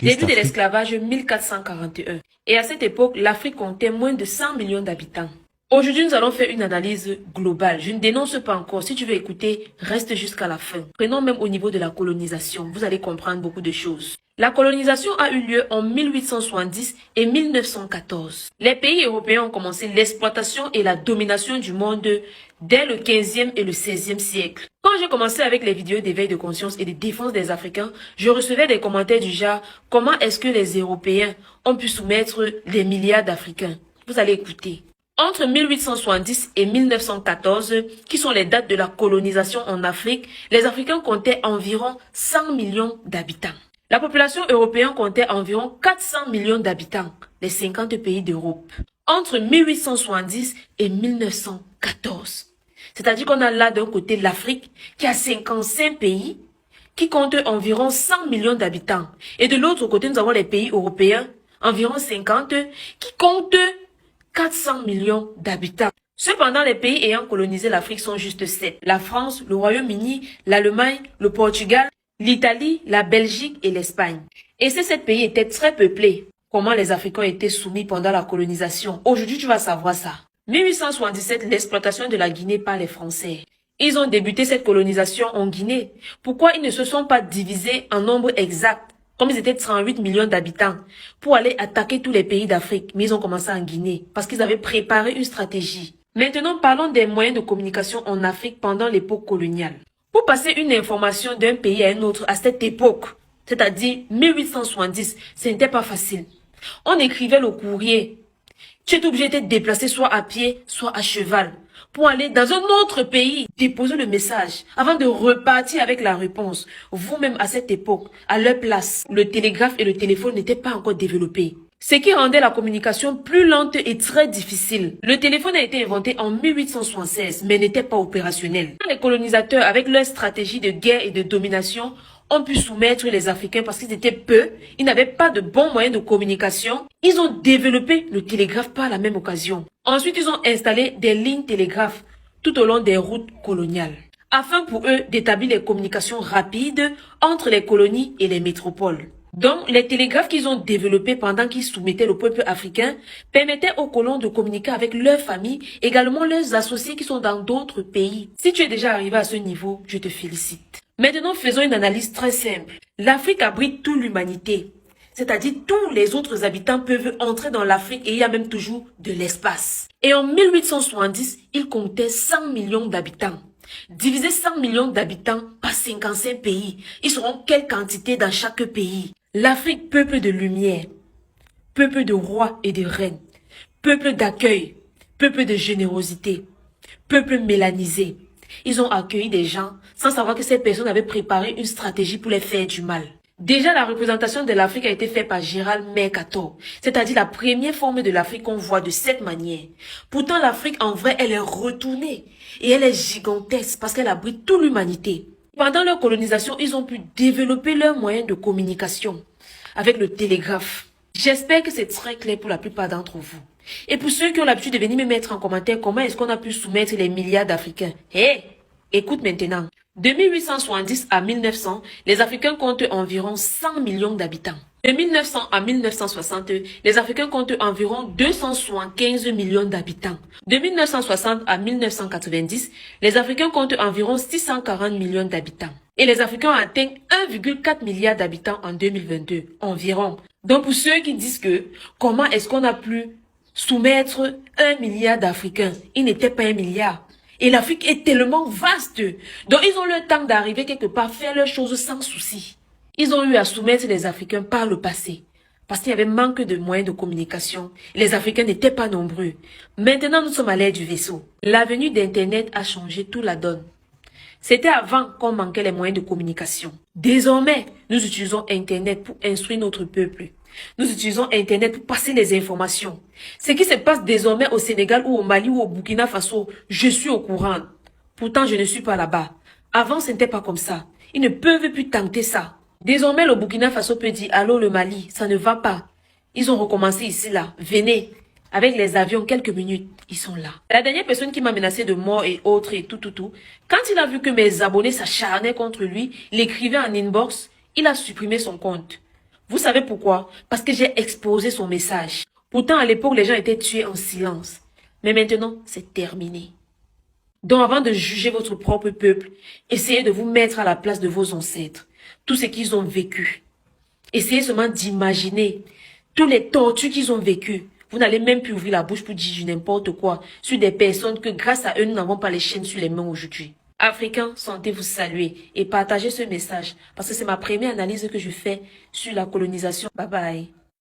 Début de d'Afrique. l'esclavage 1441. Et à cette époque, l'Afrique comptait moins de 100 millions d'habitants. Aujourd'hui, nous allons faire une analyse globale. Je ne dénonce pas encore. Si tu veux écouter, reste jusqu'à la fin. Prenons même au niveau de la colonisation. Vous allez comprendre beaucoup de choses. La colonisation a eu lieu en 1870 et 1914. Les pays européens ont commencé l'exploitation et la domination du monde dès le 15e et le 16e siècle. Quand j'ai commencé avec les vidéos d'éveil de conscience et de défense des Africains, je recevais des commentaires du genre « Comment est-ce que les Européens ont pu soumettre des milliards d'Africains ?» Vous allez écouter. Entre 1870 et 1914, qui sont les dates de la colonisation en Afrique, les Africains comptaient environ 100 millions d'habitants. La population européenne comptait environ 400 millions d'habitants, les 50 pays d'Europe. Entre 1870 et 1914. C'est-à-dire qu'on a là d'un côté l'Afrique qui a 55 pays, qui compte environ 100 millions d'habitants. Et de l'autre côté, nous avons les pays européens, environ 50, qui comptent 400 millions d'habitants. Cependant, les pays ayant colonisé l'Afrique sont juste 7. La France, le Royaume-Uni, l'Allemagne, le Portugal, l'Italie, la Belgique et l'Espagne. Et ces 7 pays étaient très peuplés. Comment les Africains étaient soumis pendant la colonisation? Aujourd'hui, tu vas savoir ça. 1877, l'exploitation de la Guinée par les Français. Ils ont débuté cette colonisation en Guinée. Pourquoi ils ne se sont pas divisés en nombre exact, comme ils étaient 38 millions d'habitants, pour aller attaquer tous les pays d'Afrique? Mais ils ont commencé en Guinée, parce qu'ils avaient préparé une stratégie. Maintenant, parlons des moyens de communication en Afrique pendant l'époque coloniale. Pour passer une information d'un pays à un autre à cette époque, c'est-à-dire 1870, ce n'était pas facile. On écrivait le courrier. Tu étais obligé de te déplacer soit à pied, soit à cheval, pour aller dans un autre pays, déposer le message, avant de repartir avec la réponse. Vous-même à cette époque, à leur place, le télégraphe et le téléphone n'étaient pas encore développés. Ce qui rendait la communication plus lente et très difficile. Le téléphone a été inventé en 1876, mais n'était pas opérationnel. Les colonisateurs, avec leur stratégie de guerre et de domination, ont pu soumettre les Africains parce qu'ils étaient peu, ils n'avaient pas de bons moyens de communication. Ils ont développé le télégraphe par la même occasion. Ensuite, ils ont installé des lignes télégraphes tout au long des routes coloniales, afin pour eux d'établir les communications rapides entre les colonies et les métropoles. Donc, les télégraphes qu'ils ont développés pendant qu'ils soumettaient le peuple africain permettaient aux colons de communiquer avec leurs familles, également leurs associés qui sont dans d'autres pays. Si tu es déjà arrivé à ce niveau, je te félicite. Maintenant, faisons une analyse très simple. L'Afrique abrite toute l'humanité. C'est-à-dire tous les autres habitants peuvent entrer dans l'Afrique et il y a même toujours de l'espace. Et en 1870, il comptait 100 millions d'habitants. Diviser 100 millions d'habitants par 55 pays, ils seront quelle quantité dans chaque pays? L'Afrique, peuple de lumière, peuple de rois et de reines, peuple d'accueil, peuple de générosité, peuple mélanisé. Ils ont accueilli des gens sans savoir que ces personnes avaient préparé une stratégie pour les faire du mal. Déjà, la représentation de l'Afrique a été faite par Gérald Mercator, c'est-à-dire la première forme de l'Afrique qu'on voit de cette manière. Pourtant, l'Afrique, en vrai, elle est retournée et elle est gigantesque parce qu'elle abrite toute l'humanité. Pendant leur colonisation, ils ont pu développer leurs moyens de communication avec le télégraphe. J'espère que c'est très clair pour la plupart d'entre vous. Et pour ceux qui ont l'habitude de venir me mettre en commentaire comment est-ce qu'on a pu soumettre les milliards d'Africains. Écoute maintenant. De 1870 à 1900, les Africains comptent environ 100 millions d'habitants. De 1900 à 1960, les Africains comptent environ 275 millions d'habitants. De 1960 à 1990, les Africains comptent environ 640 millions d'habitants. Et les Africains ont atteint 1,4 milliard d'habitants en 2022, environ. Donc pour ceux qui disent que comment est-ce qu'on a pu soumettre 1 milliard d'Africains, il n'était pas 1 milliard. Et l'Afrique est tellement vaste. Donc ils ont le temps d'arriver quelque part, faire leurs choses sans souci. Ils ont eu à soumettre les Africains par le passé. Parce qu'il y avait manque de moyens de communication. Les Africains n'étaient pas nombreux. Maintenant, nous sommes à l'ère du vaisseau. L'avenue d'Internet a changé toute la donne. C'était avant qu'on manquait les moyens de communication. Désormais, nous utilisons Internet pour instruire notre peuple. Nous utilisons Internet pour passer les informations. Ce qui se passe désormais au Sénégal ou au Mali ou au Burkina Faso, je suis au courant. Pourtant, je ne suis pas là-bas. Avant, ce n'était pas comme ça. Ils ne peuvent plus tenter ça. Désormais, le Burkina Faso peut dire « Allô, le Mali, ça ne va pas. » Ils ont recommencé ici, là. Venez. Avec les avions, quelques minutes, ils sont là. La dernière personne qui m'a menacé de mort et autres et tout, quand il a vu que mes abonnés s'acharnaient contre lui, l'écrivaient en inbox, il a supprimé son compte. Vous savez pourquoi? Parce que j'ai exposé son message. Pourtant, à l'époque, les gens étaient tués en silence. Mais maintenant, c'est terminé. Donc, avant de juger votre propre peuple, essayez de vous mettre à la place de vos ancêtres. Tout ce qu'ils ont vécu. Essayez seulement d'imaginer tous les tortures qu'ils ont vécues. Vous n'allez même plus ouvrir la bouche pour dire n'importe quoi sur des personnes que grâce à eux, nous n'avons pas les chaînes sur les mains aujourd'hui. Africains, sentez-vous saluer et partagez ce message parce que c'est ma première analyse que je fais sur la colonisation. Bye bye.